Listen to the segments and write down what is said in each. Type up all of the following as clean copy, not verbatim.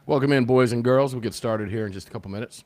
Welcome in, boys and girls. We'll get started here in just a couple minutes.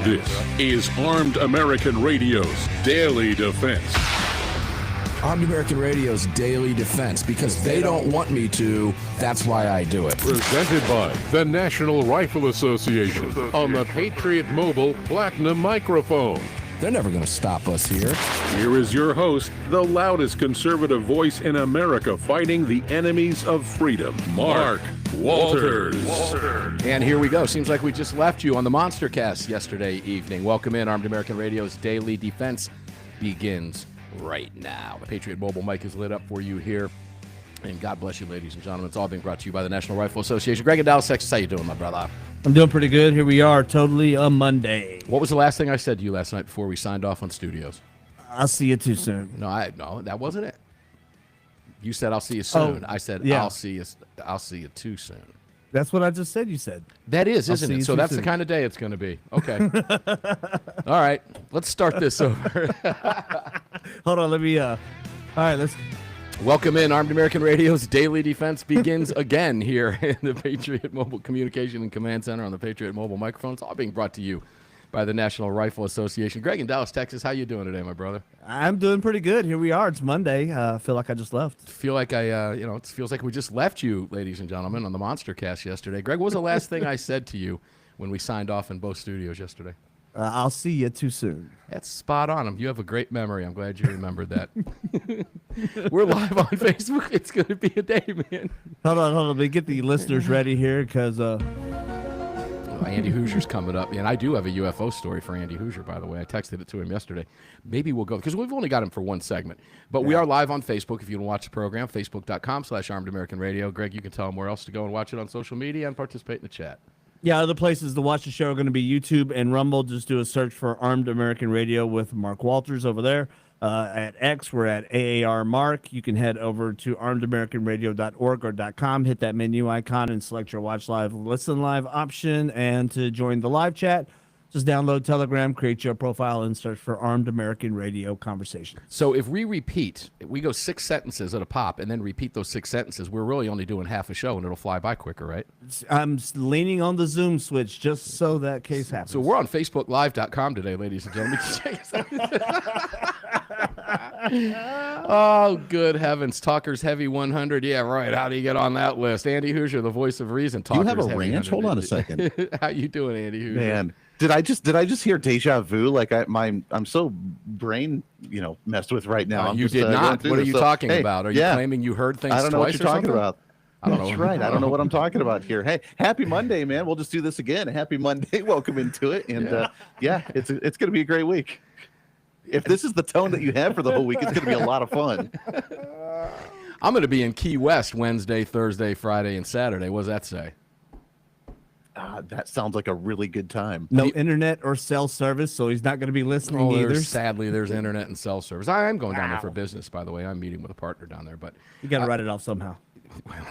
This is Armed American Radio's Daily Defense. Armed American Radio's Daily Defense, because they don't want me to, that's why I do it. Presented by the National Rifle Association on the Patriot Mobile Platinum microphone. They're never going to stop us here. Here is your host, the loudest conservative voice in America fighting the enemies of freedom, Mark Walters. And here we go. Seems like we just left you on the Monster Cast yesterday evening. Welcome in. Armed American Radio's Daily Defense begins right now. The Patriot Mobile mic is lit up for you here. And God bless you, ladies and gentlemen. It's all being brought to you by the National Rifle Association. Greg in Dallas, Texas, how you doing, my brother? I'm doing pretty good. Here we are, totally a Monday. What was the last thing I said to you last night before we signed off on studios? I'll see you too soon. No, that wasn't it. You said I'll see you soon. I said yeah. I'll see you too soon. That's what I just said you said. That is, isn't see it? you So too that's soon. the kind of day it's going to be. Okay. All right. Let's start this over. Hold on, let me all right, let's Welcome in. Armed American Radio's Daily Defense begins again here in the Patriot Mobile Communication and Command Center on the Patriot Mobile microphone. It's all being brought to you by the National Rifle Association. Greg in Dallas, Texas, how you doing today, my brother? I'm doing pretty good. Here we are. It's Monday. I feel like I just left. Feel like it feels like we just left you, ladies and gentlemen, on the Monster Cast yesterday. Greg, what was the last thing I said to you when we signed off in both studios yesterday? I'll see you too soon. That's spot on. You have a great memory. I'm glad you remembered that. We're live on Facebook. It's going to be a day, man. Hold on. Let me get the listeners ready here because Andy Hooser's coming up. And I do have a UFO story for Andy Hooser, by the way. I texted it to him yesterday. Maybe we'll go, because we've only got him for one segment. But we are live on Facebook if you want to watch the program, facebook.com/Armed American Radio. Greg, you can tell them where else to go and watch it on social media and participate in the chat. Yeah, other places to watch the show are going to be YouTube and Rumble. Just do a search for Armed American Radio with Mark Walters over there. At X, we're at AAR Mark. You can head over to armedamericanradio.org or .com, hit that menu icon, and select your Watch Live, Listen Live option. And to join the live chat, just download Telegram, create your profile, and search for Armed American Radio Conversation. So if we repeat, we go 6 sentences at a pop and then repeat those 6 sentences, we're really only doing half a show and it'll fly by quicker, right? I'm leaning on the Zoom switch just so that case happens. So we're on FacebookLive.com today, ladies and gentlemen. Oh, good heavens. Talker's Heavy 100. Yeah, right. How do you get on that list? Andy Hooser, the voice of reason. Talker's you have a Heavy ranch? 100. Hold on a second. How you doing, Andy Hooser? Man, did I just hear deja vu? Like I'm so brain messed with right now. You did not. What are you talking about? Are you claiming you heard things twice? I don't know what you're talking about. I don't know. That's right. I don't know what I'm talking about here. Hey, happy Monday, man. We'll just do this again. Happy Monday. Welcome into it. And it's going to be a great week. If this is the tone that you have for the whole week, it's going to be a lot of fun. I'm going to be in Key West Wednesday, Thursday, Friday, and Saturday. What does that say? That sounds like a really good time. No internet or cell service, so he's not going to be listening either. Sadly, there's internet and cell service. I am going down there for business, by the way. I'm meeting with a partner down there, but you got to write it off somehow. Well,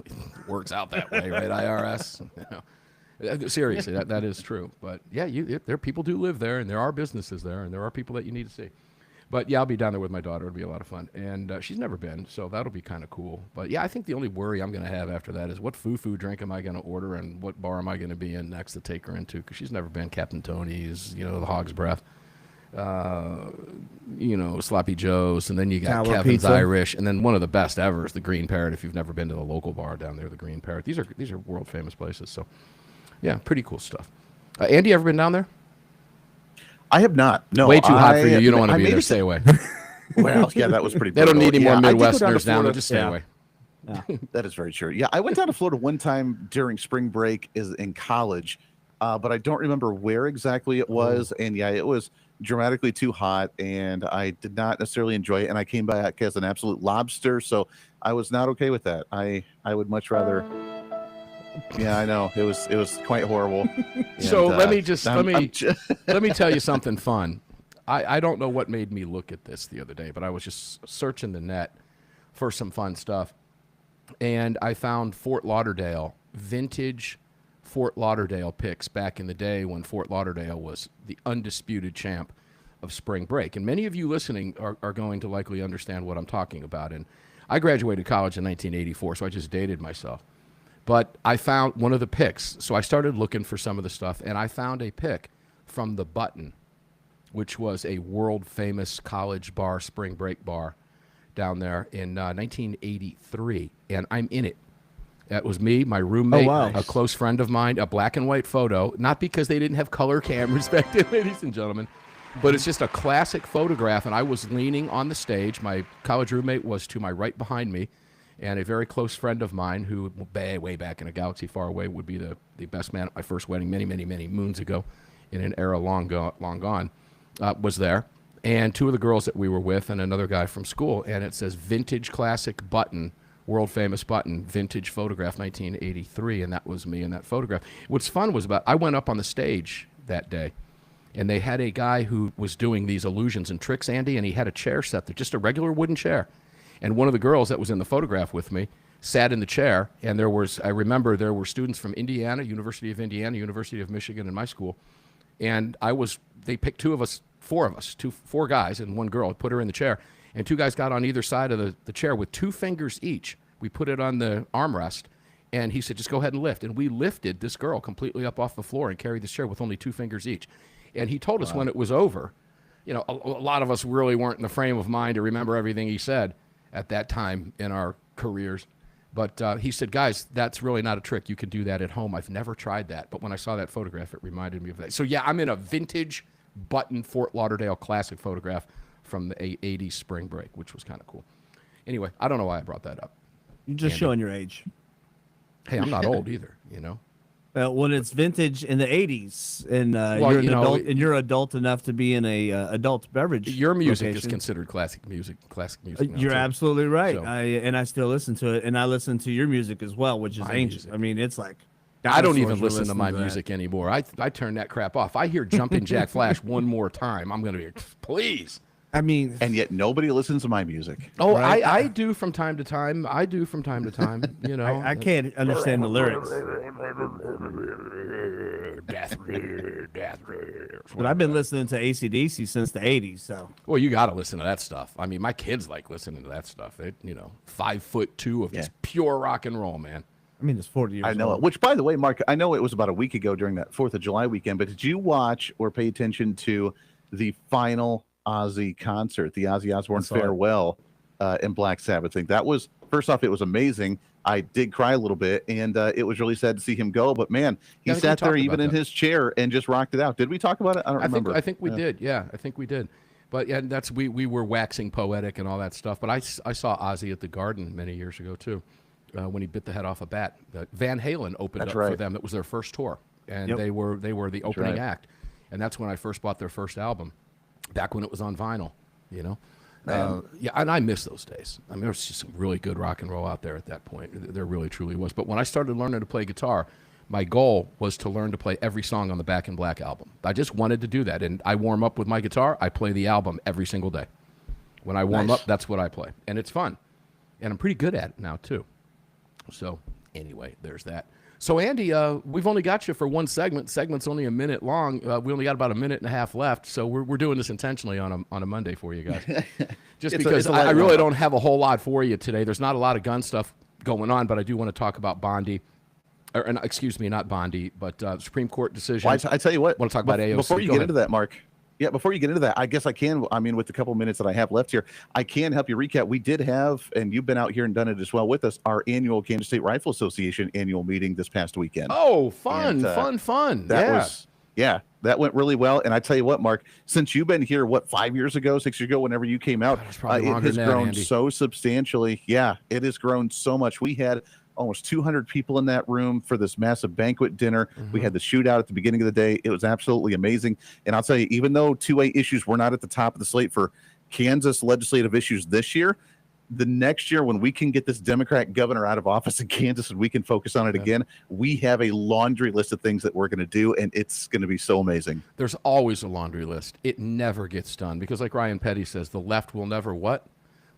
it works out that way, right? IRS. Seriously, that is true. But yeah, there people do live there, and there are businesses there, and there are people that you need to see. But yeah, I'll be down there with my daughter. It'll be a lot of fun, and she's never been, so that'll be kind of cool. But yeah, I think the only worry I'm going to have after that is what foo drink am I going to order, and what bar am I going to be in next to take her into? Because she's never been. Captain Tony's, the Hog's Breath, Sloppy Joe's, and then you got Tower Kevin's Pizza. Irish, and then one of the best ever is the Green Parrot. If you've never been to the local bar down there, the Green Parrot. These are world famous places. So yeah, pretty cool stuff. Andy, ever been down there? I have not. No, way too hot for you. You don't want to be there. Stay away. Well, yeah, that was pretty. They don't need any more I did go down to Midwesterners down there. Florida. Just stay away. That is very true. Yeah, I went down to Florida one time during spring break in college, but I don't remember where exactly it was. And yeah, it was dramatically too hot, and I did not necessarily enjoy it. And I came back as an absolute lobster, so I was not okay with that. I would much rather. Yeah, I know it was quite horrible. So let me tell you something fun. I don't know what made me look at this the other day, but I was just searching the net for some fun stuff, and I found Fort Lauderdale, vintage Fort Lauderdale pics back in the day when Fort Lauderdale was the undisputed champ of spring break. And many of you listening are going to likely understand what I'm talking about. And I graduated college in 1984, so I just dated myself. But I found one of the pics, so I started looking for some of the stuff, and I found a pic from the Button, which was a world-famous college bar, spring break bar down there in 1983, and I'm in it. That was me, my roommate, a close friend of mine, a black and white photo, not because they didn't have color cameras back then, ladies and gentlemen, but it's just a classic photograph, and I was leaning on the stage. My college roommate was to my right behind me, and a very close friend of mine who, way back in a galaxy far away, would be the best man at my first wedding many, many, many moons ago in an era long gone, was there. And two of the girls that we were with and another guy from school. And it says vintage classic Button, world famous Button, vintage photograph 1983. And that was me in that photograph. What's fun was I went up on the stage that day, and they had a guy who was doing these illusions and tricks, Andy, and he had a chair set there, just a regular wooden chair. And one of the girls that was in the photograph with me sat in the chair, and I remember there were students from Indiana, University of Indiana, University of Michigan, and my school. And they picked four guys and one girl, put her in the chair, and two guys got on either side of the chair with 2 fingers each. We put it on the armrest, and he said, just go ahead and lift. And we lifted this girl completely up off the floor and carried this chair with only 2 fingers each. And he told us when it was over, a lot of us really weren't in the frame of mind to remember everything he said at that time in our careers. But he said, guys, that's really not a trick. You can do that at home. I've never tried that. But when I saw that photograph, it reminded me of that. So, yeah, I'm in a vintage Button Fort Lauderdale classic photograph from the 80s spring break, which was kind of cool. Anyway, I don't know why I brought that up. You're just showing your age. Hey, I'm not old either, When it's vintage in the 80s, and you're an adult, and you're adult enough to be in a adult beverage. Your music location. is considered classic music. You're absolutely right. So. I still listen to it, and I listen to your music as well, which is ancient. I mean, it's like I don't even Dinosaurs were listen to my that. music anymore. I turn that crap off. I hear Jumpin' Jack Flash one more time, I'm going to be, please. I mean, And yet nobody listens to my music. Oh, Right? I do from time to time. You know. I can't understand the lyrics. But I've been listening to AC/DC since the 80s, so. Well, you got to listen to that stuff. I mean, my kids like listening to that stuff. 5'2" of just pure rock and roll, man. I mean, it's 40 years I know old. it. Which, by the way, Mark, I know it was about a week ago during that 4th of July weekend, but did you watch or pay attention to the final Ozzy concert, the Ozzy Osbourne farewell in Black Sabbath thing? That was, first off, it was amazing. I did cry a little bit, and it was really sad to see him go. But man, he sat there even in his chair and just rocked it out. Did we talk about it? I don't remember. I think we did. Yeah, I think we did. But yeah, we were waxing poetic and all that stuff. But I saw Ozzy at the Garden many years ago too, when he bit the head off a bat. Van Halen opened up for them. It was their first tour, and they were the opening act, and that's when I first bought their first album, back when it was on vinyl. Yeah, and I miss those days. I mean, there was just some really good rock and roll out there at that point. There really, truly was. But when I started learning to play guitar, my goal was to learn to play every song on the Back in Black album. I just wanted to do that. And I warm up with my guitar. I play the album every single day. When I warm up, that's what I play. And it's fun. And I'm pretty good at it now, too. So, anyway, there's that. So, Andy, we've only got you for one segment. Segment's only a minute long. We only got about a minute and a half left. So we're doing this intentionally on a Monday for you guys. Just because I really don't have a whole lot for you today. There's not a lot of gun stuff going on, but I do want to talk about Bondi. Excuse me, not Bondi, but Supreme Court decision. Well, I tell you what. I want to talk about AOC. Before you get into that, Mark. Yeah, before you get into that, I guess I can. I mean, with the couple minutes that I have left here, I can help you recap. We did have, and you've been out here and done it as well with us, our annual Kansas State Rifle Association annual meeting this past weekend. Oh, fun. That went really well. And I tell you what, Mark, since you've been here, 5 years ago, 6 years ago, whenever you came out, it has grown so substantially. Yeah, it has grown so much. We had almost 200 people in that room for this massive banquet dinner. We had the shootout at the beginning of the day. It was absolutely amazing. And I'll tell you, even though 2A issues were not at the top of the slate for Kansas legislative issues this year, the next year when we can get this Democrat governor out of office in Kansas and we can focus on it again, we have a laundry list of things that we're going to do, and it's going to be so amazing. There's always a laundry list. It never gets done because, like Ryan Petty says, the left will never what?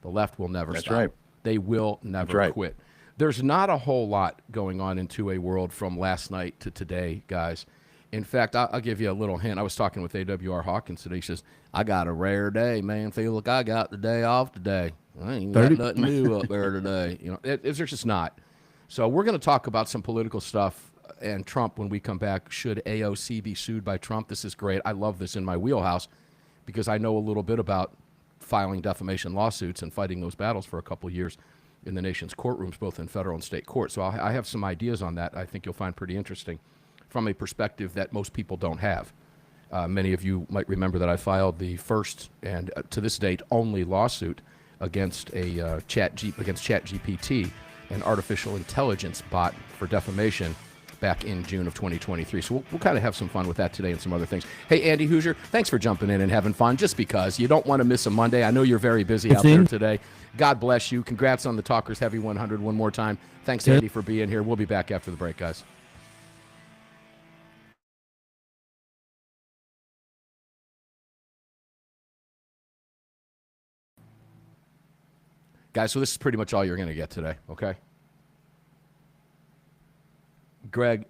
The left will never stop. Right. They will never quit. There's not a whole lot going on in 2A world from last night to today, guys. In fact, I'll give you a little hint. I was talking with AWR Hawkins today. He says, I got a rare day, man. Feel like I got the day off today. I ain't got nothing new up there today. There's just not. So we're going to talk about some political stuff and Trump when we come back. Should AOC be sued by Trump? This is great. I love this in my wheelhouse because I know a little bit about filing defamation lawsuits and fighting those battles for a couple years in the nation's courtrooms, both in federal and state court. So I have some ideas on that I think you'll find pretty interesting from a perspective that most people don't have. Many of you might remember that I filed the first and to this date only lawsuit against ChatGPT, an artificial intelligence bot for defamation back in June of 2023. So we'll kind of have some fun with that today and some other things. Hey, Andy Hooser, thanks for jumping in and having fun just because you don't want to miss a Monday. I know you're very busy out there today. God bless you. Congrats on the Talkers Heavy 100 one more time. Thanks, Andy, for being here. We'll be back after the break, guys. Guys, so this is pretty much all you're going to get today, okay? Greg,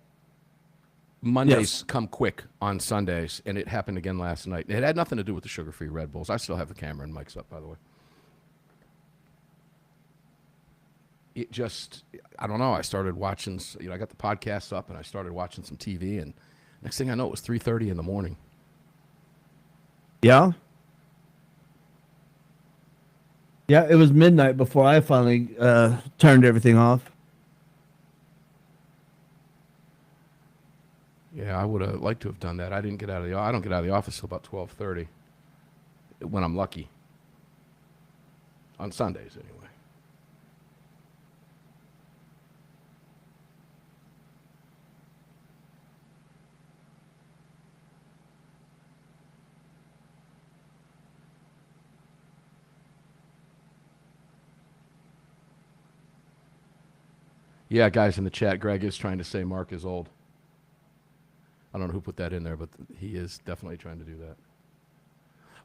Mondays come quick on Sundays, and it happened again last night. It had nothing to do with the sugar-free Red Bulls. I still have the camera and mics up, by the way. It just, I don't know, I started watching, I got the podcast up, and I started watching some TV, and next thing I know, it was 3:30 in the morning. Yeah? Yeah, it was midnight before I finally turned everything off. Yeah, I would have liked to have done that. I don't get out of the office till about 12:30 when I'm lucky. On Sundays, anyway. Yeah, guys in the chat, Greg is trying to say Mark is old. I don't know who put that in there, but he is definitely trying to do that.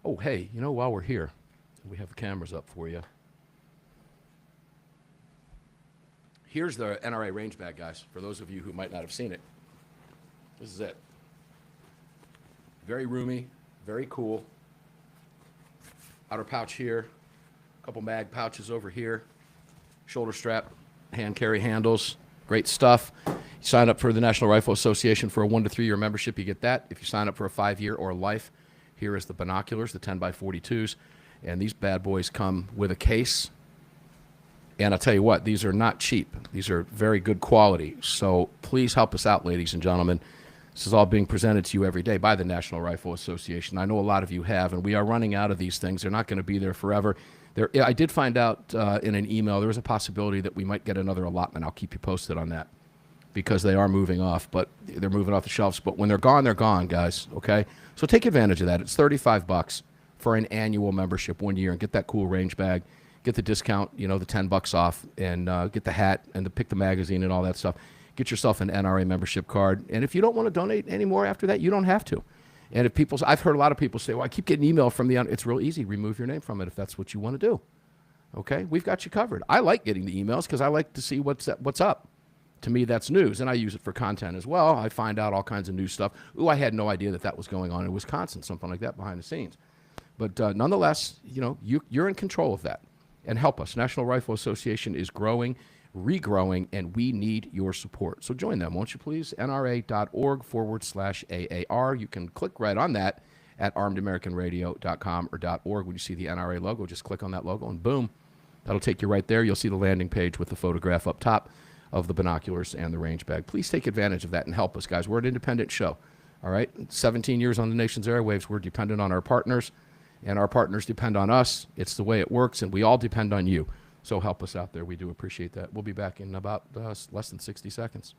Oh, hey, while we're here, we have the cameras up for you. Here's the NRA range bag, guys, for those of you who might not have seen it. This is it. Very roomy, very cool. Outer pouch here, a couple mag pouches over here, shoulder strap, hand carry handles, great stuff. You sign up for the National Rifle Association for a 1 to 3 year membership, you get that. If you sign up for a 5-year or life, here is the binoculars, the 10x42s, and these bad boys come with a case. And I'll tell you what, these are not cheap. These are very good quality. So please help us out, ladies and gentlemen. This is all being presented to you every day by the National Rifle Association. I know a lot of you have, and we are running out of these things. They're not going to be there forever. I did find out in an email there was a possibility that we might get another allotment. I'll keep you posted on that because they are moving off, but they're moving off the shelves. But when they're gone, guys, okay? So take advantage of that. It's $35 for an annual membership 1 year and get that cool range bag. Get the discount, the $10 off, and get the hat and pick the magazine and all that stuff. Get yourself an NRA membership card. And if you don't want to donate anymore after that, you don't have to. And if I've heard a lot of people say, well, I keep getting email from it's real easy. Remove your name from it if that's what you want to do. Okay? We've got you covered. I like getting the emails because I like to see what's up. To me, that's news, and I use it for content as well. I find out all kinds of new stuff. Ooh, I had no idea that was going on in Wisconsin, something like that behind the scenes. But nonetheless, you're in control of that. And help us. National Rifle Association is growing, regrowing, and we need your support. So join them, won't you please? NRA.org/AAR. You can click right on that at armedamericanradio.com or .org. When you see the NRA logo, just click on that logo and boom, that'll take you right there. You'll see the landing page with the photograph up top of the binoculars and the range bag. Please take advantage of that and help us, guys. We're an independent show, all right? 17 years on the nation's airwaves. We're dependent on our partners. And our partners depend on us. It's the way it works, and we all depend on you. So help us out there. We do appreciate that. We'll be back in about less than 60 seconds.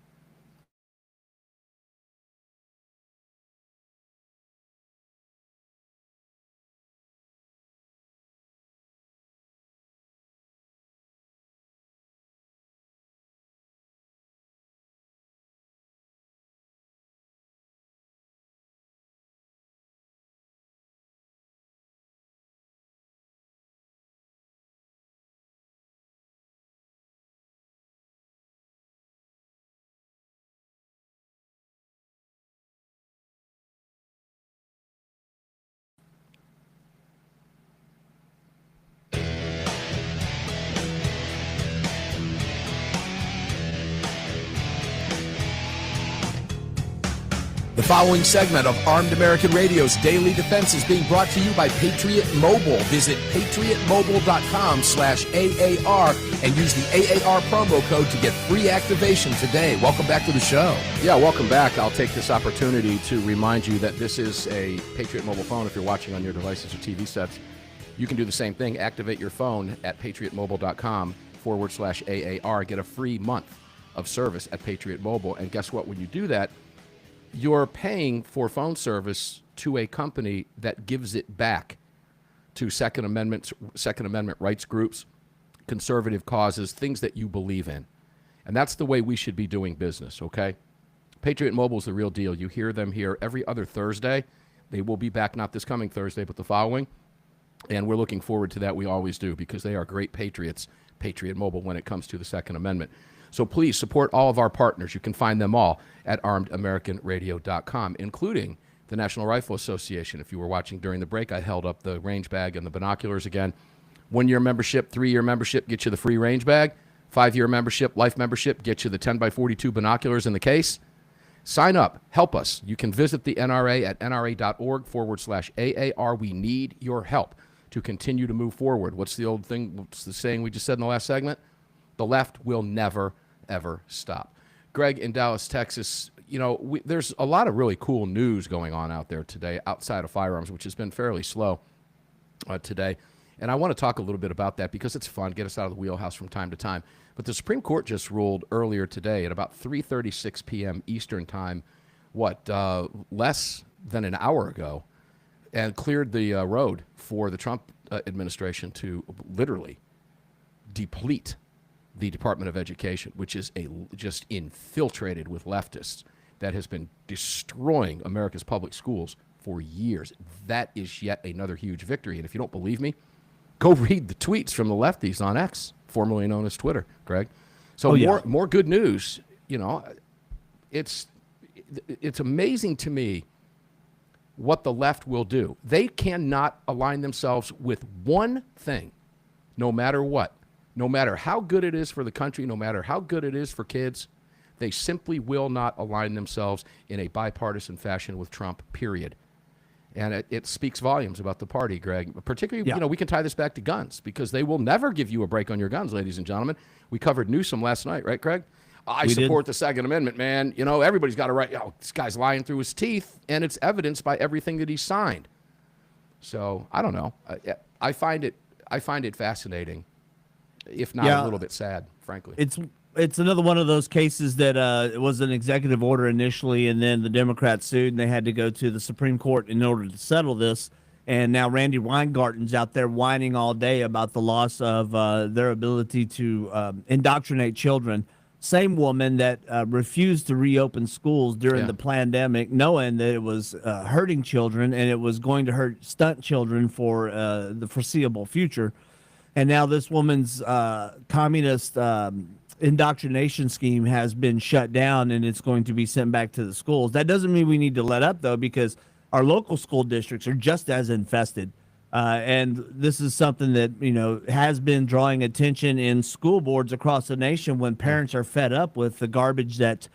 The following segment of Armed American Radio's Daily Defense is being brought to you by Patriot Mobile. Visit patriotmobile.com/AAR and use the AAR promo code to get free activation today. Welcome back to the show. Yeah, welcome back. I'll take this opportunity to remind you that this is a Patriot Mobile phone. If you're watching on your devices or TV sets, you can do the same thing. Activate your phone at patriotmobile.com/AAR. Get a free month of service at Patriot Mobile. And guess what? When you do that, you're paying for phone service to a company that gives it back to Second Amendment rights groups, conservative causes, things that you believe in. And that's the way we should be doing business, okay? Patriot Mobile is the real deal. You hear them here every other Thursday. They will be back not this coming Thursday, but the following. And we're looking forward to that. We always do because they are great patriots, Patriot Mobile, when it comes to the Second Amendment. So please support all of our partners. You can find them all at armedamericanradio.com, including the National Rifle Association. If you were watching during the break, I held up the range bag and the binoculars again. 1-year membership, 3-year membership, get you the free range bag. 5-year membership, life membership, get you the 10x42 binoculars in the case. Sign up. Help us. You can visit the NRA at nra.org/AAR. We need your help to continue to move forward. What's the old thing? What's the saying we just said in the last segment? The left will never, ever stop. Greg, in Dallas, Texas, there's a lot of really cool news going on out there today outside of firearms, which has been fairly slow today. And I want to talk a little bit about that because it's fun, get us out of the wheelhouse from time to time. But the Supreme Court just ruled earlier today at about 3:36 p.m. Eastern time, less than an hour ago, and cleared the road for the Trump administration to literally deplete the Department of Education, which is just infiltrated with leftists that has been destroying America's public schools for years. That is yet another huge victory. And if you don't believe me, go read the tweets from the lefties on X, formerly known as Twitter, Greg. So more good news. You know, it's amazing to me what the left will do. They cannot align themselves with one thing, no matter what. No matter how good it is for the country, no matter how good it is for kids, they simply will not align themselves in a bipartisan fashion with Trump, period. And it speaks volumes about the party, Greg. Particularly, you know, we can tie this back to guns because they will never give you a break on your guns, ladies and gentlemen. We covered Newsom last night, right, Greg? I support the Second Amendment, man. You know, everybody's got a right. Oh, this guy's lying through his teeth, and it's evidenced by everything that he signed. So I don't know. I find it fascinating, if not a little bit sad, frankly. It's another one of those cases that it was an executive order initially, and then the Democrats sued, and they had to go to the Supreme Court in order to settle this. And now Randy Weingarten's out there whining all day about the loss of their ability to indoctrinate children. Same woman that refused to reopen schools during the pandemic, knowing that it was hurting children and it was going to stunt children for the foreseeable future. And now this woman's communist indoctrination scheme has been shut down and it's going to be sent back to the schools. That doesn't mean we need to let up, though, because our local school districts are just as infested. And this is something that, you know, has been drawing attention in school boards across the nation when parents are fed up with the garbage that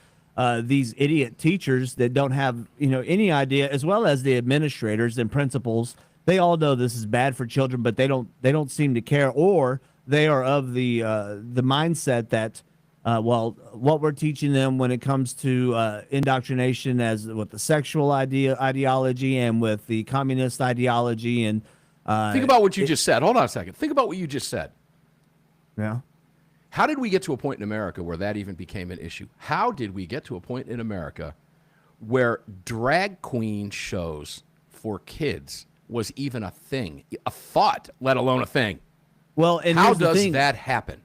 these idiot teachers that don't have, you know, any idea, as well as the administrators and principals. They all know this is bad for children, but they don't seem to care, or they are of the mindset that, what we're teaching them when it comes to indoctrination as with the sexual ideology and with the communist ideology. And think about what you just said. Hold on a second. Think about what you just said. Yeah. How did we get to a point in America where that even became an issue? How did we get to a point in America where drag queen shows for kids was even a thing, a thought, let alone a thing? Well, and how does that happen?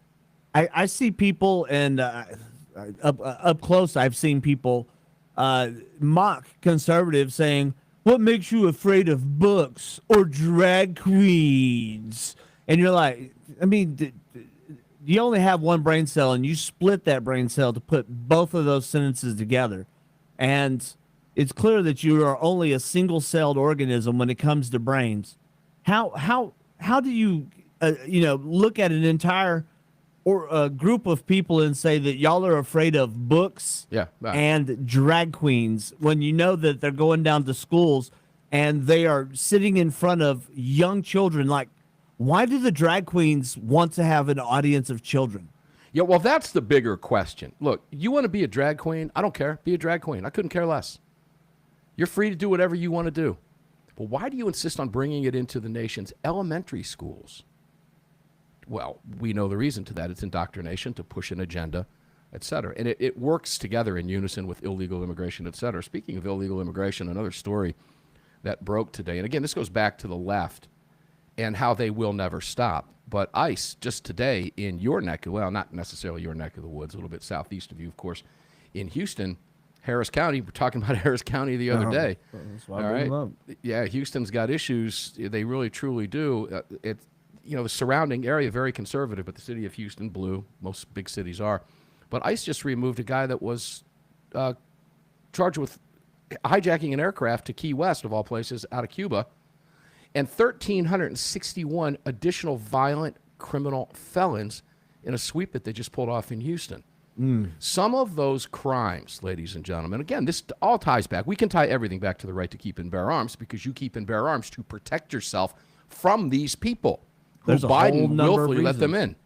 I see people, and up close, I've seen people mock conservatives saying, "What makes you afraid of books or drag queens?" And you're like, I mean, you only have one brain cell, and you split that brain cell to put both of those sentences together. And it's clear that you are only a single-celled organism when it comes to brains. How do you look at an entire group of people and say that y'all are afraid of books and drag queens when you know that they're going down to schools and they are sitting in front of young children? Like, why do the drag queens want to have an audience of children? Yeah, well, that's the bigger question. Look, you want to be a drag queen? I don't care. Be a drag queen. I couldn't care less. You're free to do whatever you want to do. But why do you insist on bringing it into the nation's elementary schools? Well, we know the reason to that. It's indoctrination to push an agenda, et cetera. And it works together in unison with illegal immigration, et cetera. Speaking of illegal immigration, another story that broke today, and again, this goes back to the left and how they will never stop. But ICE, just today in your neck, well, not necessarily your neck of the woods, a little bit southeast of you, of course, in Houston, Harris County. We're talking about Harris County the other day. That's why I bring them up. Yeah, Houston's got issues. They really, truly do. The surrounding area, very conservative, but the city of Houston, blue. Most big cities are. But ICE just removed a guy that was charged with hijacking an aircraft to Key West, of all places, out of Cuba, and 1,361 additional violent criminal felons in a sweep that they just pulled off in Houston. Some of those crimes, ladies and gentlemen, again, this all ties back. We can tie everything back to the right to keep and bear arms because you keep and bear arms to protect yourself from these people who Biden willfully let them in.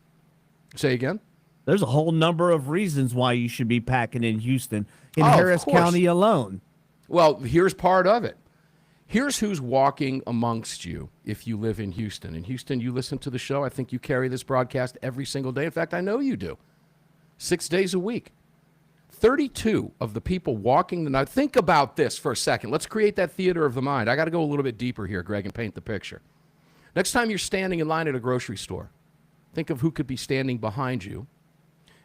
Say again? There's a whole number of reasons why you should be packing in Houston, in Oh, of Harris course. County alone. Well, here's part of it. Here's who's walking amongst you if you live in Houston. In Houston, you listen to the show. I think you carry this broadcast every single day. In fact, I know you do. 6 days a week. 32 of the people walking the night. Think about this for a second. Let's create that theater of the mind. I got to go a little bit deeper here, Greg, and paint the picture. Next time you're standing in line at a grocery store, think of who could be standing behind you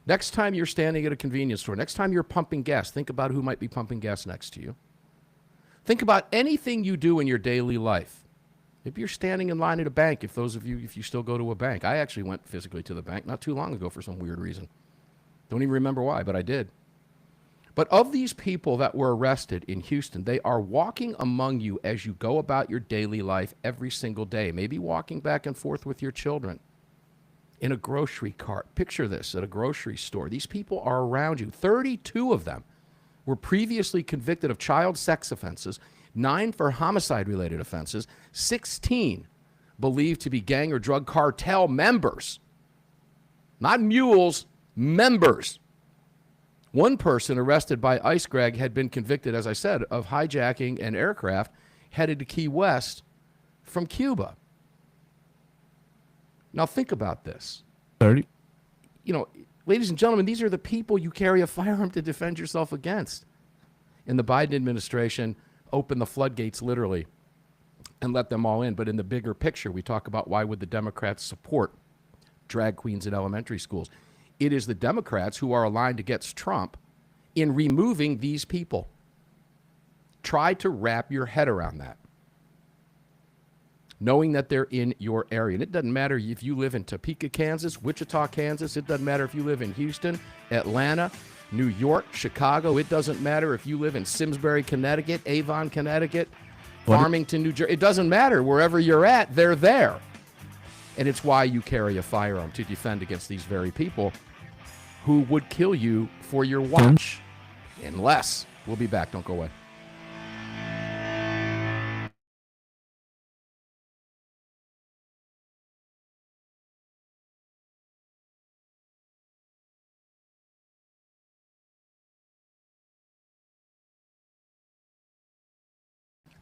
Next time you're standing at a convenience store, next time you're pumping gas, think about who might be pumping gas next to you. Think about anything you do in your daily life. If you're standing in line at a bank, if you still go to a bank. I actually went physically to the bank not too long ago for some weird reason. Don't even remember why, but I did. But of these people that were arrested in Houston, they are walking among you as you go about your daily life every single day, maybe walking back and forth with your children in a grocery cart. Picture this, at a grocery store. These people are around you. 32 of them were previously convicted of child sex offenses, 9 for homicide-related offenses, 16 believed to be gang or drug cartel members. Not mules, members. One person arrested by ICE, Greg, had been convicted, as I said, of hijacking an aircraft headed to Key West from Cuba. Now think about this. 30. You know, ladies and gentlemen, these are the people you carry a firearm to defend yourself against. And the Biden administration opened the floodgates literally and let them all in. But in the bigger picture, we talk about why would the Democrats support drag queens in elementary schools. It is the Democrats who are aligned against Trump in removing these people. Try to wrap your head around that. Knowing that they're in your area. And it doesn't matter if you live in Topeka, Kansas, Wichita, Kansas. It doesn't matter if you live in Houston, Atlanta, New York, Chicago. It doesn't matter if you live in Simsbury, Connecticut, Avon, Connecticut, Farmington, New Jersey. It doesn't matter. Wherever you're at, they're there. And it's why you carry a firearm, to defend against these very people who would kill you for your watch. Unless, we'll be back. Don't go away.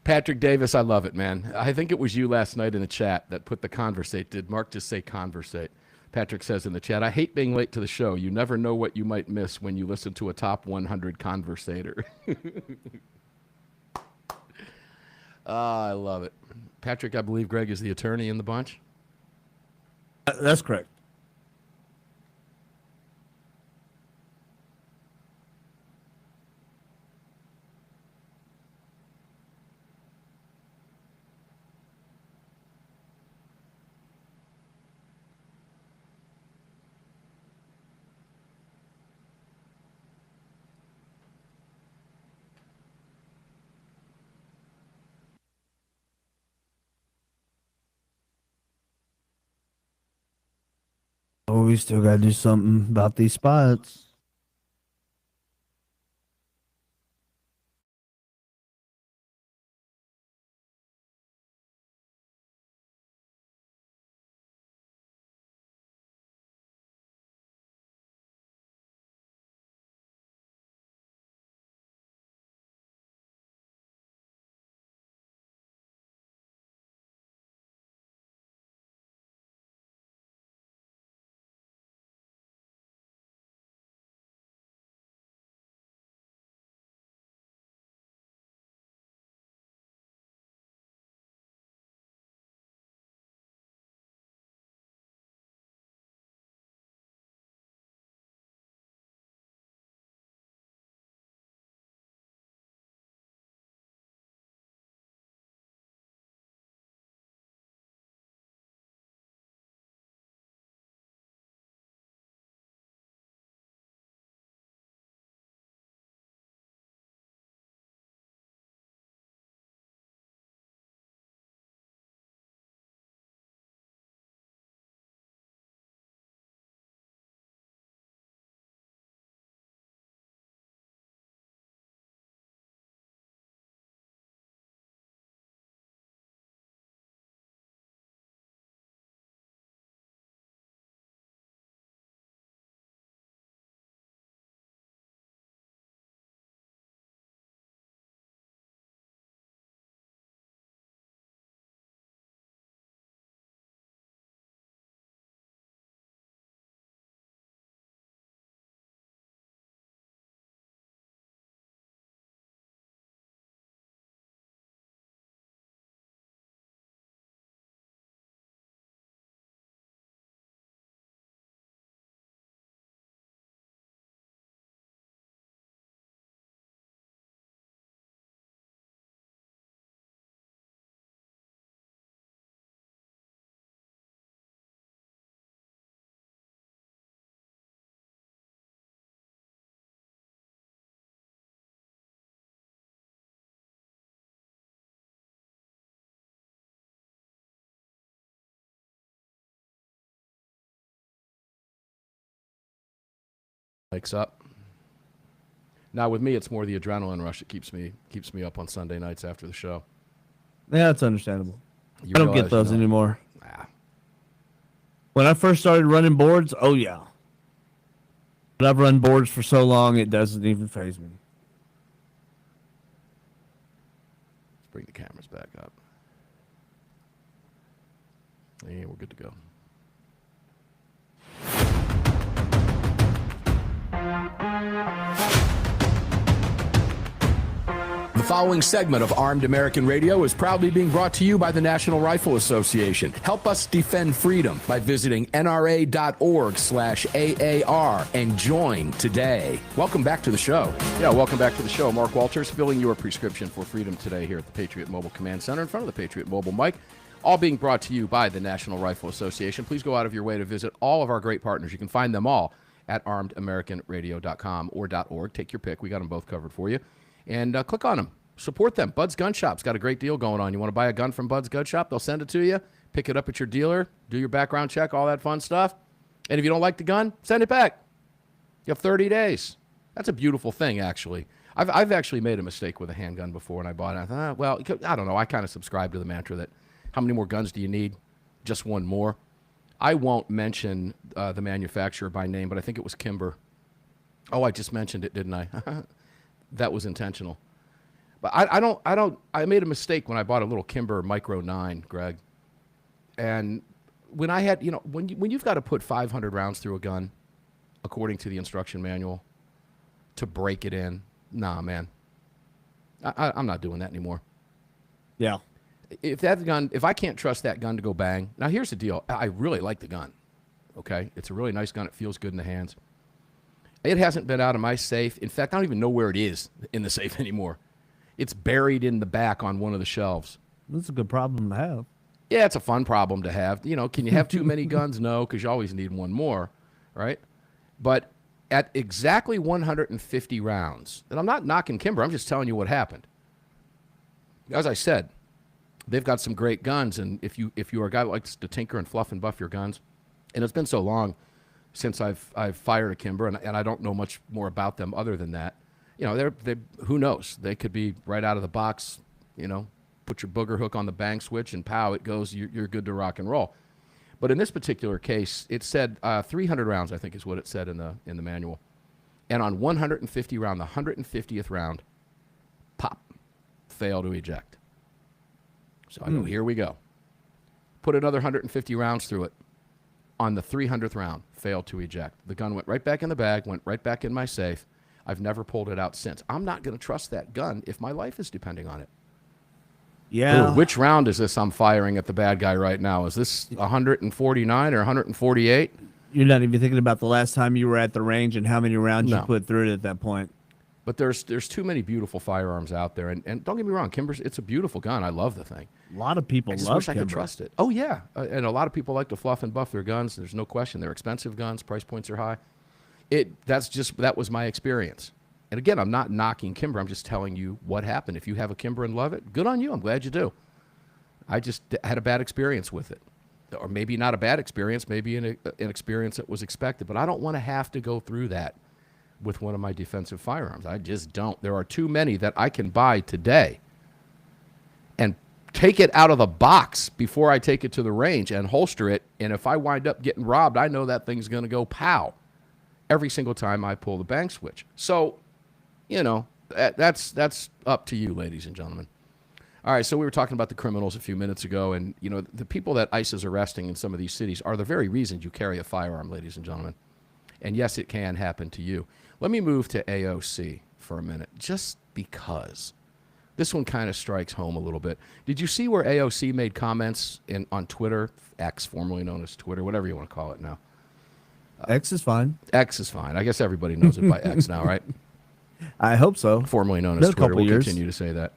Patrick Davis, I love it, man. I think it was you last night in the chat that put the conversate. Did Mark just say conversate? Patrick says in the chat, I hate being late to the show. You never know what you might miss when you listen to a top 100 conversator. I love it. Patrick, I believe Greg is the attorney in the bunch. That's correct. Oh, we still got to do something about these spots. Mike's up. Now with me, it's more the adrenaline rush that keeps me up on Sunday nights after the show. Yeah, that's understandable. You I don't realize, get those anymore. Nah. When I first started running boards, oh yeah. But I've run boards for so long, it doesn't even faze me. Let's bring the cameras back up. And we're good to go. The following segment of Armed American Radio is proudly being brought to you by the National Rifle Association. Help us defend freedom by visiting nra.org/AAR and join today. Welcome back to the show. Yeah, welcome back to the show. Mark Walters filling your prescription for freedom today here at the Patriot Mobile Command Center in front of the Patriot Mobile mic. All being brought to you by the National Rifle Association. Please go out of your way to visit all of our great partners. You can find them all at armedamericanradio.com or .org. Take your pick. We got them both covered for you. And click on them. Support them. Bud's Gun Shop's got a great deal going on. You want to buy a gun from Bud's Gun Shop? They'll send it to you. Pick it up at your dealer. Do your background check, all that fun stuff. And if you don't like the gun, send it back. You have 30 days. That's a beautiful thing, actually. I've actually made a mistake with a handgun before when I bought it. I thought, well, I don't know. I kind of subscribe to the mantra that how many more guns do you need? Just one more. I won't mention the manufacturer by name, but I think it was Kimber. Oh, I just mentioned it, didn't I? That was intentional. But I made a mistake when I bought a little Kimber Micro 9, Greg. And when I had, when you've got to put 500 rounds through a gun, according to the instruction manual, to break it in, nah, man. I'm not doing that anymore. Yeah. If I can't trust that gun to go bang, now here's the deal. I really like the gun, okay? It's a really nice gun. It feels good in the hands. It hasn't been out of my safe. In fact, I don't even know where it is in the safe anymore. It's buried in the back on one of the shelves. That's a good problem to have. Yeah, it's a fun problem to have. Can you have too many guns? No, because you always need one more, right? But at exactly 150 rounds, and I'm not knocking Kimber, I'm just telling you what happened. As I said, they've got some great guns, and if you are a guy that likes to tinker and fluff and buff your guns, and it's been so long since I've fired a Kimber, and I don't know much more about them other than that. They're who knows? They could be right out of the box. Put your booger hook on the bang switch, and pow, it goes. You're good to rock and roll. But in this particular case, it said 300 rounds. I think is what it said in the manual. And on 150 round, the 150th round, pop, fail to eject. So I go, here we go. Put another 150 rounds through it. On the 300th round, failed to eject. The gun went right back in the bag, went right back in my safe. I've never pulled it out since. I'm not going to trust that gun if my life is depending on it. Yeah. Ooh, which round is this I'm firing at the bad guy right now? Is this 149 or 148? You're not even thinking about the last time you were at the range and how many rounds you put through it at that point. But there's too many beautiful firearms out there. And don't get me wrong, Kimber's, it's a beautiful gun. I love the thing. A lot of people I just love wish Kimber. I could trust it. Oh, yeah. And a lot of people like to fluff and buff their guns. There's no question. They're expensive guns. Price points are high. That was my experience. And again, I'm not knocking Kimber. I'm just telling you what happened. If you have a Kimber and love it, good on you. I'm glad you do. I just had a bad experience with it. Or maybe not a bad experience, maybe an experience that was expected. But I don't want to have to go through that with one of my defensive firearms. I just don't. There are too many that I can buy today and take it out of the box before I take it to the range and holster it. And if I wind up getting robbed, I know that thing's going to go pow every single time I pull the bang switch. So, that's up to you, ladies and gentlemen. All right, so we were talking about the criminals a few minutes ago, and, the people that ICE is arresting in some of these cities are the very reasons you carry a firearm, ladies and gentlemen. And yes, it can happen to you. Let me move to AOC for a minute, just because. This one kind of strikes home a little bit. Did you see where AOC made comments on Twitter, X, formerly known as Twitter, whatever you want to call it now? X is fine. X is fine. I guess everybody knows it by X now, right? I hope so. Formerly known as Been a Twitter. couple We'll years. continue to say that.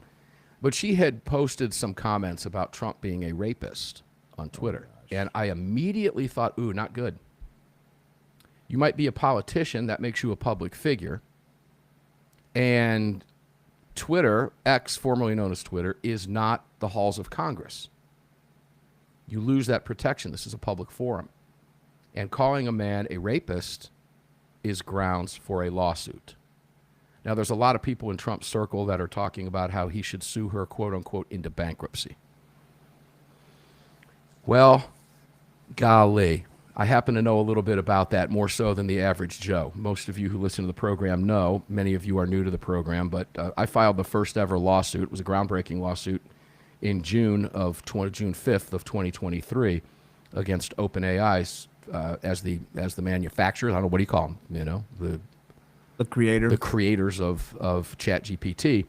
But she had posted some comments about Trump being a rapist on Twitter. And I immediately thought, ooh, not good. You might be a politician. That makes you a public figure. And Twitter, X, formerly known as Twitter, is not the halls of Congress. You lose that protection. This is a public forum. And calling a man a rapist is grounds for a lawsuit. Now, there's a lot of people in Trump's circle that are talking about how he should sue her, quote unquote, into bankruptcy. Well, golly, I happen to know a little bit about that, more so than the average Joe. Most of you who listen to the program know. Many of you are new to the program, but I filed the first ever lawsuit. It was a groundbreaking lawsuit in June 5th of 2023 against OpenAI as the manufacturer. I don't know, what do you call them? You know, the creators of ChatGPT.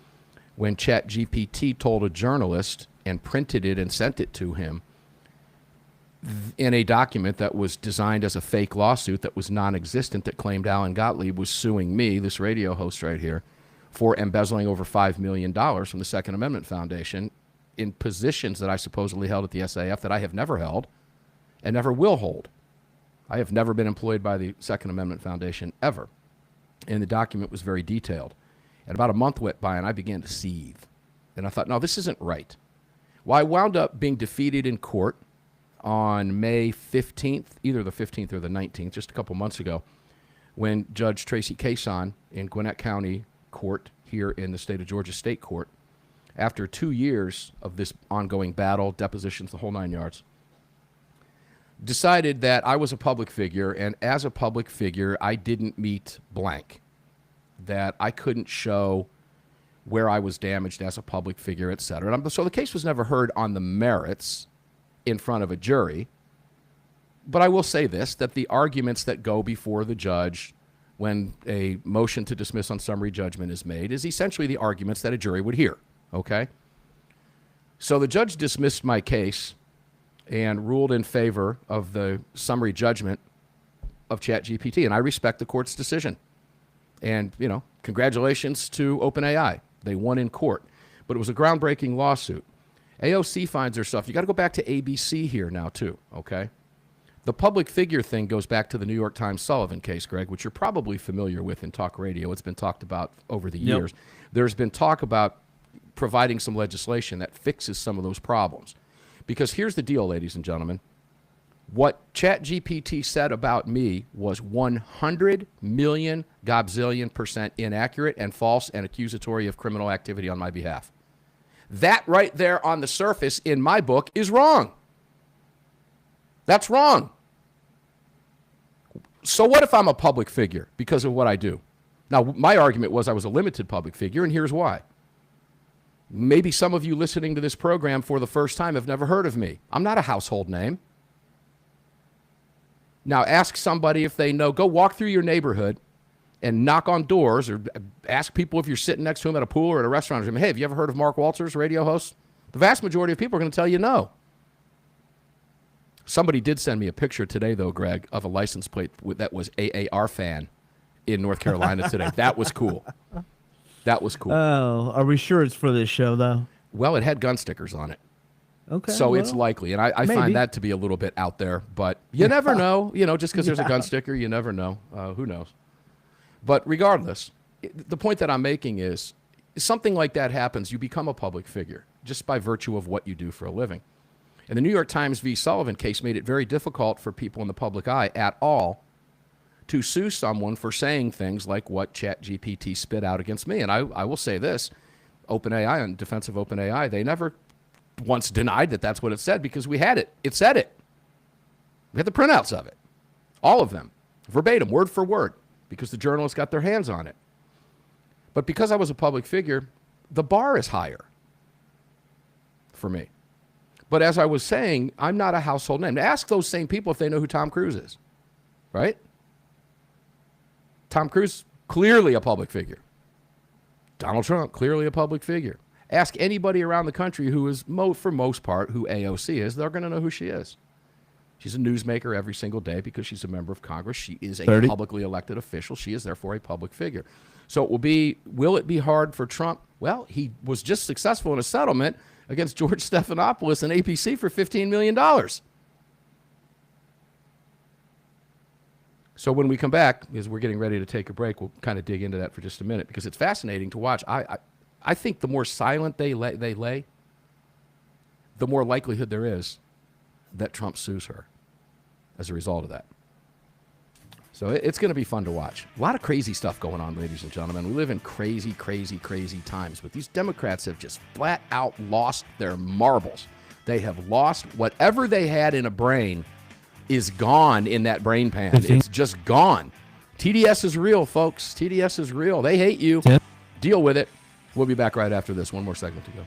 When ChatGPT told a journalist and printed it and sent it to him in a document that was designed as a fake lawsuit that was non-existent, that claimed Alan Gottlieb was suing me, this radio host right here, for embezzling over $5 million from the Second Amendment Foundation in positions that I supposedly held at the SAF that I have never held and never will hold. I have never been employed by the Second Amendment Foundation ever. And the document was very detailed. And about a month went by and I began to seethe. And I thought, no, this isn't right. Well, I wound up being defeated in court on May 15th, either the 15th or the 19th, just a couple months ago, when Judge Tracy Cason in Gwinnett County Court here in the state of Georgia State Court, after 2 years of this ongoing battle, depositions, the whole 9 yards, decided that I was a public figure, and as a public figure, I didn't meet blank, that I couldn't show where I was damaged as a public figure, et cetera. So the case was never heard on the merits in front of a jury. But I will say this, that the arguments that go before the judge when a motion to dismiss on summary judgment is made is essentially the arguments that a jury would hear, okay? So the judge dismissed my case and ruled in favor of the summary judgment of ChatGPT, and I respect the court's decision. And, you know, congratulations to OpenAI. They won in court. But it was a groundbreaking lawsuit. AOC finds herself, you got to go back to ABC here now, too, okay? The public figure thing goes back to the New York Times Sullivan case, Greg, which you're probably familiar with in talk radio. It's been talked about over the years. There's been talk about providing some legislation that fixes some of those problems. Because here's the deal, ladies and gentlemen. What ChatGPT said about me was 100 million gobzillion% inaccurate and false and accusatory of criminal activity on my behalf. That right there on the surface in my book is wrong. That's wrong. So what if I'm a public figure because of what I do? Now, my argument was I was a limited public figure, and here's why. Maybe some of you listening to this program for the first time have never heard of me. I'm not a household name. Now, ask somebody if they know. Go walk through your neighborhood and knock on doors, or ask people if you're sitting next to them at a pool or at a restaurant. Hey, have you ever heard of Mark Walters, radio host? The vast majority of people are going to tell you no. Somebody did send me a picture today, though, Greg, of a license plate that was AAR fan in North Carolina today. That was cool. That was cool. Oh, are we sure it's for this show, though? Well, it had gun stickers on it. Okay. So it's likely. And I find that to be a little bit out there. But you never know. You know, just because there's a gun sticker, you never know. Who knows? But regardless, the point that I'm making is something like that happens. You become a public figure just by virtue of what you do for a living. And the New York Times v. Sullivan case made it very difficult for people in the public eye at all to sue someone for saying things like what ChatGPT spit out against me. And I will say this, OpenAI, in defense of OpenAI, they never once denied that that's what it said, because we had it. It said it. We had the printouts of it. All of them. Verbatim, word for word, because the journalists got their hands on it. But because I was a public figure, the bar is higher for me. But as I was saying, I'm not a household name. Ask those same people if they know who Tom Cruise is, right? Tom Cruise, clearly a public figure. Donald Trump, clearly a public figure. Ask anybody around the country who is, for most part, who AOC is. They're going to know who she is. She's a newsmaker every single day because she's a member of Congress. She is a publicly elected official. She is therefore a public figure. So will it be hard for Trump? Well, he was just successful in a settlement against George Stephanopoulos and APC for $15 million. So when we come back, as we're getting ready to take a break, we'll kind of dig into that for just a minute, because it's fascinating to watch. I think the more silent they lay, the more likelihood there is that Trump sues her as a result of that. So it's going to be fun to watch. A lot of crazy stuff going on, ladies and gentlemen. We live in crazy, crazy, crazy times. But these Democrats have just flat out lost their marbles. They have lost whatever they had in a brain is gone in that brain pan. It's just gone. TDS is real, folks. TDS is real. They hate you. Deal with it. We'll be back right after this. One more segment to go.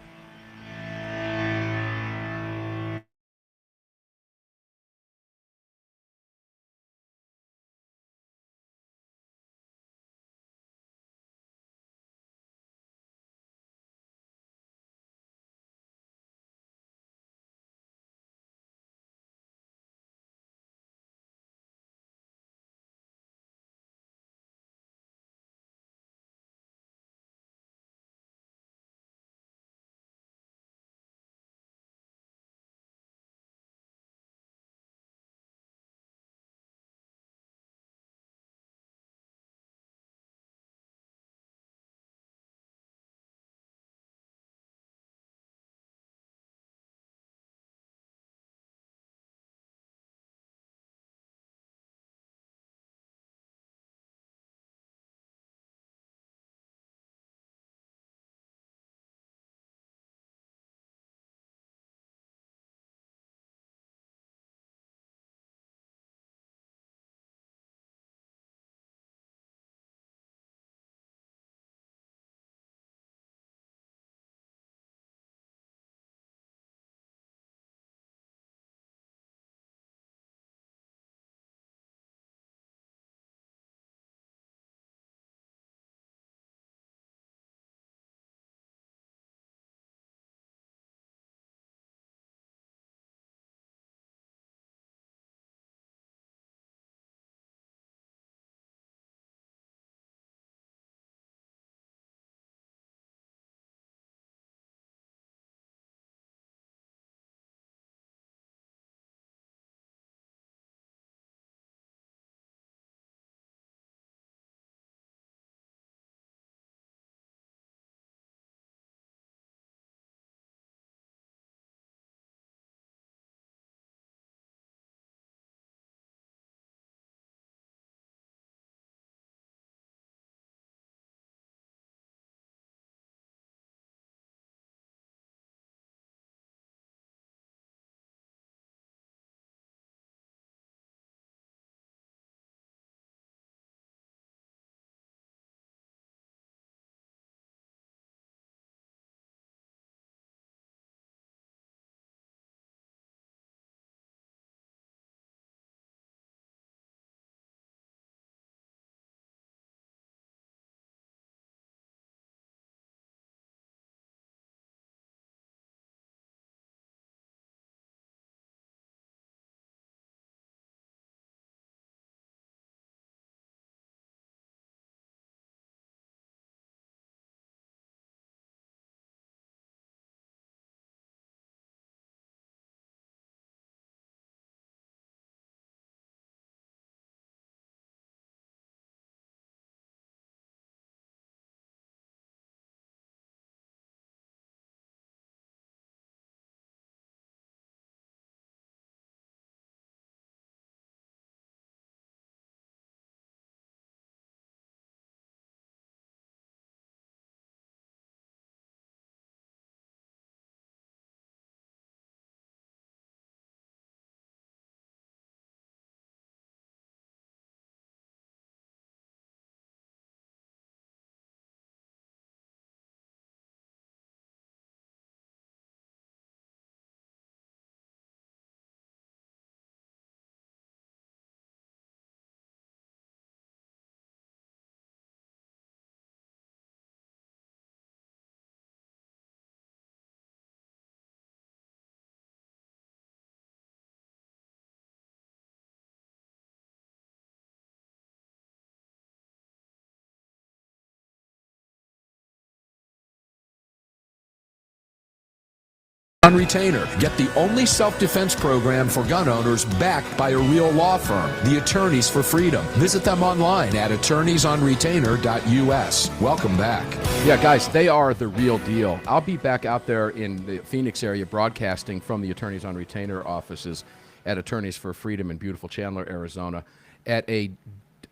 On retainer, get the only self-defense program for gun owners backed by a real law firm, the Attorneys for Freedom. Visit them online at attorneysonretainer.us. Welcome back. Yeah, guys, they are the real deal. I'll be back out there in the Phoenix area broadcasting from the Attorneys on Retainer offices at Attorneys for Freedom in beautiful Chandler, Arizona, at a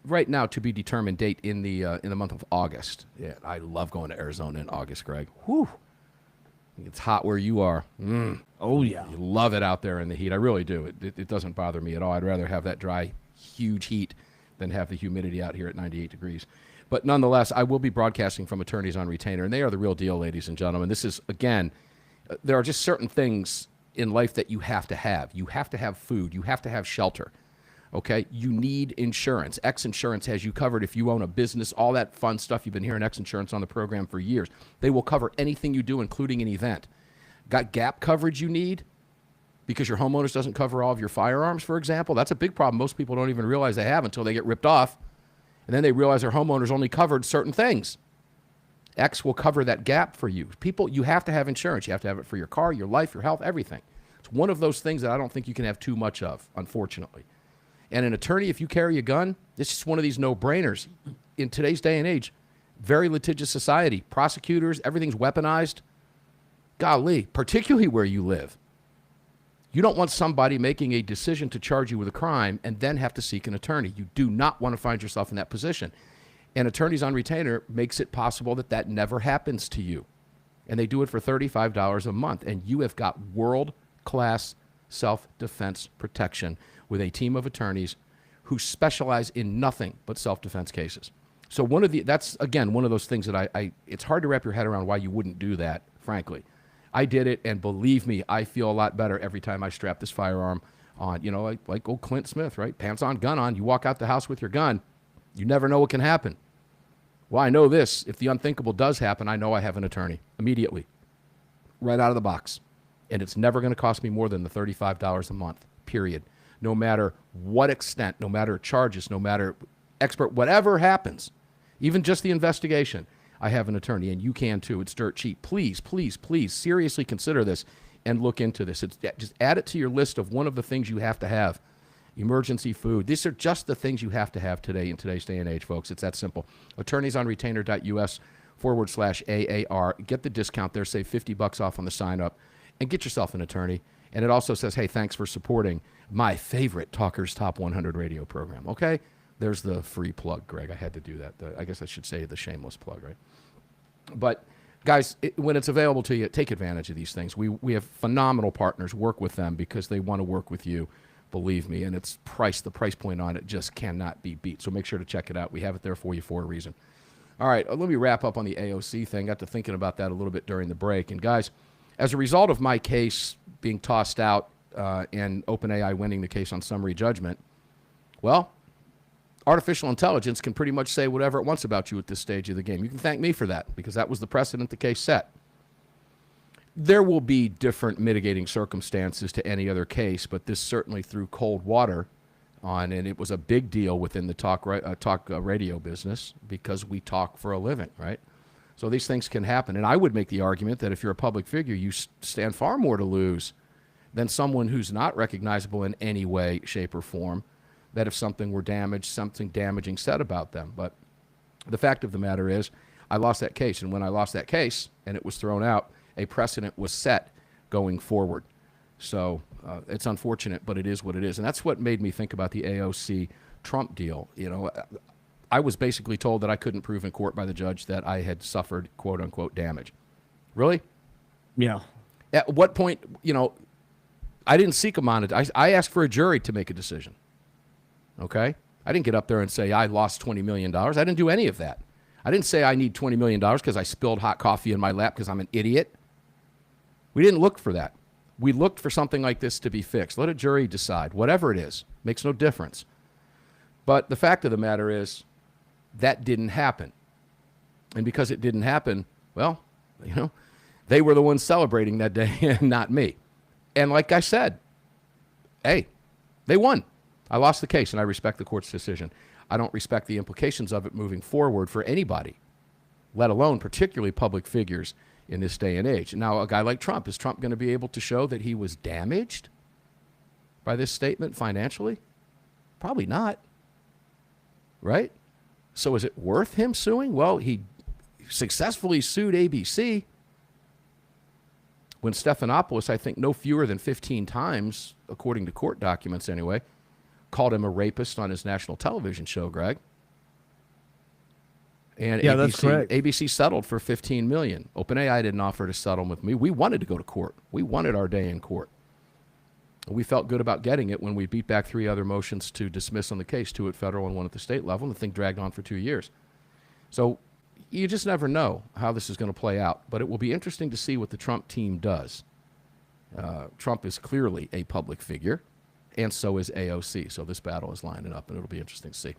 right now to be determined date in the month of August. Yeah, I love going to Arizona in August, Greg. Whew. It's hot where you are. Oh, yeah. You love it out there in the heat. I really do. It doesn't bother me at all. I'd rather have that dry, huge heat than have the humidity out here at 98 degrees. But nonetheless, I will be broadcasting from Attorneys on Retainer, and they are the real deal, ladies and gentlemen. This is, again, there are just certain things in life that you have to have. You have to have food. You have to have shelter. Okay? You need insurance. X Insurance has you covered if you own a business, all that fun stuff. You've been hearing X Insurance on the program for years. They will cover anything you do, including an event. Got gap coverage you need because your homeowners doesn't cover all of your firearms, for example? That's a big problem. Most people don't even realize they have until they get ripped off. And then they realize their homeowners only covered certain things. X will cover that gap for you. People, you have to have insurance. You have to have it for your car, your life, your health, everything. It's one of those things that I don't think you can have too much of, unfortunately. And an attorney, if you carry a gun, it's just one of these no-brainers. In today's day and age, very litigious society, prosecutors, everything's weaponized. Golly, particularly where you live. You don't want somebody making a decision to charge you with a crime and then have to seek an attorney. You do not want to find yourself in that position. And Attorneys on Retainer makes it possible that that never happens to you. And they do it for $35 a month. And you have got world-class self-defense protection with a team of attorneys who specialize in nothing but self-defense cases. So that's, again, one of those things that it's hard to wrap your head around why you wouldn't do that, frankly. I did it, and believe me, I feel a lot better every time I strap this firearm on. You know, like old Clint Smith, right? Pants on, gun on. You walk out the house with your gun. You never know what can happen. Well, I know this. If the unthinkable does happen, I know I have an attorney immediately, right out of the box. And it's never going to cost me more than the $35 a month, period. No matter what extent, no matter charges, no matter expert, whatever happens, even just the investigation, I have an attorney, and you can too. It's dirt cheap. Please, please, please seriously consider this and look into this. Just add it to your list of one of the things you have to have. Emergency food. These are just the things you have to have today in today's day and age, folks. It's that simple. attorneysonretainer.us/AAR. Get the discount there. Save $50 off on the sign up and get yourself an attorney. And it also says, hey, thanks for supporting my favorite Talkers Top 100 radio program. Okay? There's the free plug, Greg. I had to do that. I guess I should say the shameless plug, right? But, guys, when it's available to you, take advantage of these things. We have phenomenal partners. Work with them because they want to work with you. Believe me, and the price point on it just cannot be beat. So make sure to check it out. We have it there for you for a reason. All right, let me wrap up on the AOC thing. Got to thinking about that a little bit during the break. And guys, as a result of my case being tossed out and OpenAI winning the case on summary judgment, well, artificial intelligence can pretty much say whatever it wants about you at this stage of the game. You can thank me for that because that was the precedent the case set. There will be different mitigating circumstances to any other case, but this certainly threw cold water on, and it was a big deal within the talk radio business because we talk for a living, right? So these things can happen, and I would make the argument that if you're a public figure, you stand far more to lose than someone who's not recognizable in any way, shape, or form, that if something were damaged, something damaging said about them. But the fact of the matter is, I lost that case, and when I lost that case and it was thrown out, a precedent was set going forward. So it's unfortunate, but it is what it is. And that's what made me think about the AOC Trump deal. You know, I was basically told that I couldn't prove in court by the judge that I had suffered, quote unquote, damage. Really? Yeah. At what point, you know, I didn't seek a monetary. I asked for a jury to make a decision. Okay? I didn't get up there and say I lost $20 million. I didn't do any of that. I didn't say I need $20 million because I spilled hot coffee in my lap because I'm an idiot. We didn't look for that. We looked for something like this to be fixed. Let a jury decide. Whatever it is, makes no difference. But the fact of the matter is that didn't happen. And because it didn't happen, well, you know, they were the ones celebrating that day and not me. And like I said, hey, they won. I lost the case, and I respect the court's decision. I don't respect the implications of it moving forward for anybody, let alone particularly public figures in this day and age. Now, a guy like Trump, is Trump going to be able to show that he was damaged by this statement financially? Probably not. Right? So is it worth him suing? Well, he successfully sued ABC when Stephanopoulos, I think no fewer than 15 times, according to court documents anyway, called him a rapist on his national television show, Greg. And Yeah, ABC, that's correct. ABC settled for $15 million. OpenAI didn't offer to settle with me. We wanted to go to court. We wanted our day in court. We felt good about getting it when we beat back 3 other motions to dismiss on the case, 2 at federal and 1 at the state level, and the thing dragged on for 2 years. So you just never know how this is going to play out, but it will be interesting to see what the Trump team does. Trump is clearly a public figure, and so is AOC. So this battle is lining up, and it'll be interesting to see.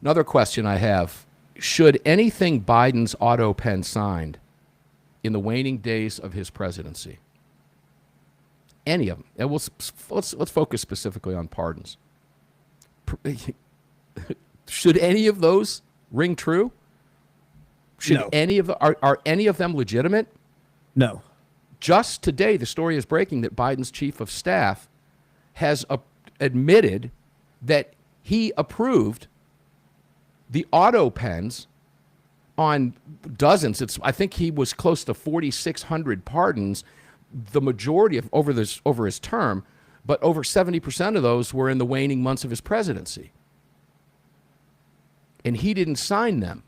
Another question I have, should anything Biden's auto pen signed in the waning days of his presidency, any of them, and let's focus specifically on pardons, should any of those ring true? Should No. any of are any of them legitimate? No. Just today, the story is breaking that Biden's chief of staff has admitted that he approved the auto pens on dozens. I think he was close to 4,600 pardons, the majority of over his term, but over 70% of those were in the waning months of his presidency. And he didn't sign them.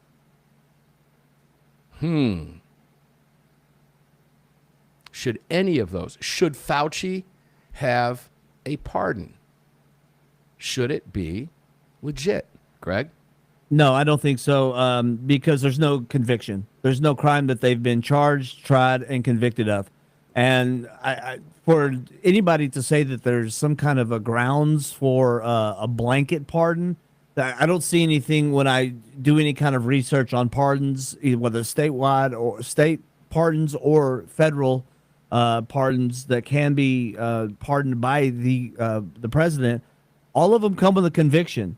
Should any of those, should Fauci have a pardon? Should it be legit, Greg? No, I don't think so, because there's no conviction. There's no crime that they've been charged, tried, and convicted of. And for anybody to say that there's some kind of a grounds for a blanket pardon, I don't see anything when I do any kind of research on pardons, whether statewide or state pardons or federal pardons that can be pardoned by the president. All of them come with a conviction.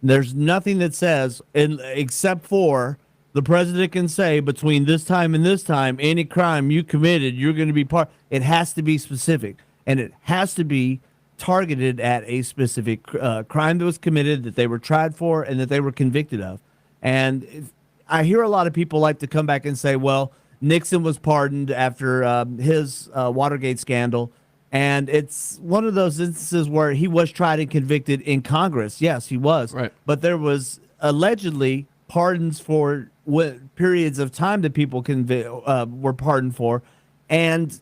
There's nothing that says, except for the president can say between this time and this time, any crime you committed, you're going to be part. It has to be specific, and it has to be targeted at a specific crime that was committed, that they were tried for, and that they were convicted of. And I hear a lot of people like to come back and say, well, Nixon was pardoned after his Watergate scandal. And it's one of those instances where he was tried and convicted in Congress. Yes, he was. Right. But there was allegedly pardons for periods of time that people were pardoned for. And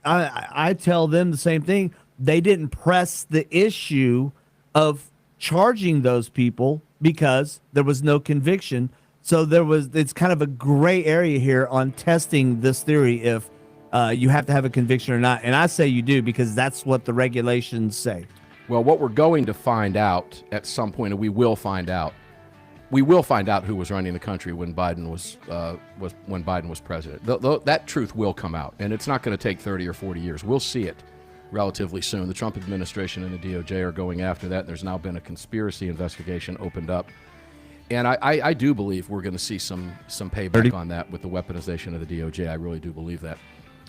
I tell them the same thing. They didn't press the issue of charging those people because there was no conviction. So it's kind of a gray area here on testing this theory if you have to have a conviction or not. And I say you do, because that's what the regulations say. Well, what we're going to find out at some point, and we will find out who was running the country when Biden was president. That truth will come out, and it's not going to take 30 or 40 years. We'll see it relatively soon. The Trump administration and the DOJ are going after that. There's now been a conspiracy investigation opened up. And I do believe we're going to see some payback on that with the weaponization of the DOJ. I really do believe that.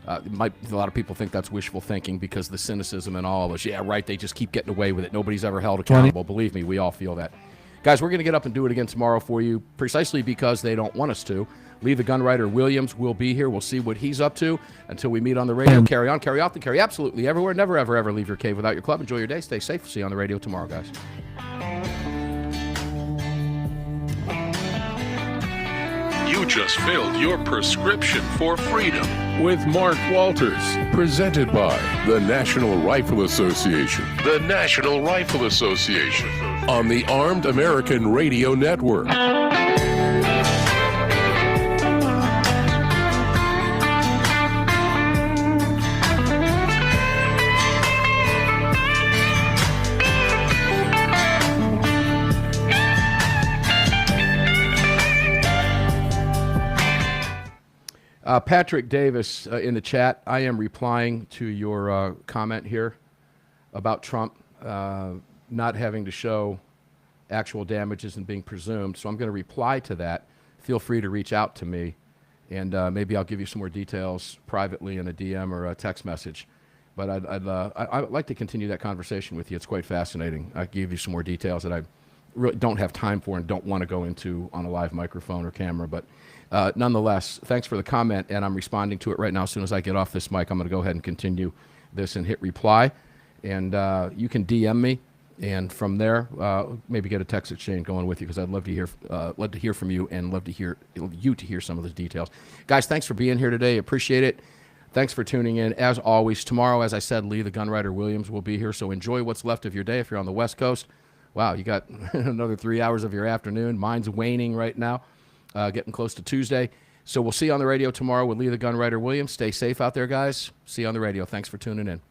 A lot of people think that's wishful thinking because the cynicism and all of us. Yeah, right, they just keep getting away with it. Nobody's ever held accountable. Believe me, we all feel that. Guys, we're going to get up and do it again tomorrow for you, precisely because they don't want us to. Lee the Gunwriter Williams will be here. We'll see what he's up to until we meet on the radio. Carry on, carry often, carry absolutely everywhere. Never, ever, ever leave your cave without your club. Enjoy your day. Stay safe. See you on the radio tomorrow, guys. You just filled your prescription for freedom with Mark Walters. Presented by the National Rifle Association. The National Rifle Association. On the Armed American Radio Network. Patrick Davis in the chat, I am replying to your comment here about Trump not having to show actual damages and being presumed. So I'm going to reply to that. Feel free to reach out to me, and maybe I'll give you some more details privately in a DM or a text message. But I'd like to continue that conversation with you. It's quite fascinating. I'll give you some more details that I really don't have time for and don't want to go into on a live microphone or camera. But nonetheless, thanks for the comment, and I'm responding to it right now. As soon as I get off this mic, I'm going to go ahead and continue this and hit reply. And you can DM me And from there, maybe get a text exchange going with you because I'd love to hear from you and love to hear some of those details. Guys, thanks for being here today. Appreciate it. Thanks for tuning in. As always, tomorrow, as I said, Lee the Gunwriter Williams will be here. So enjoy what's left of your day if you're on the West Coast. Wow, you got another 3 hours of your afternoon. Mine's waning right now, getting close to Tuesday. So we'll see you on the radio tomorrow with Lee the Gunwriter Williams. Stay safe out there, guys. See you on the radio. Thanks for tuning in.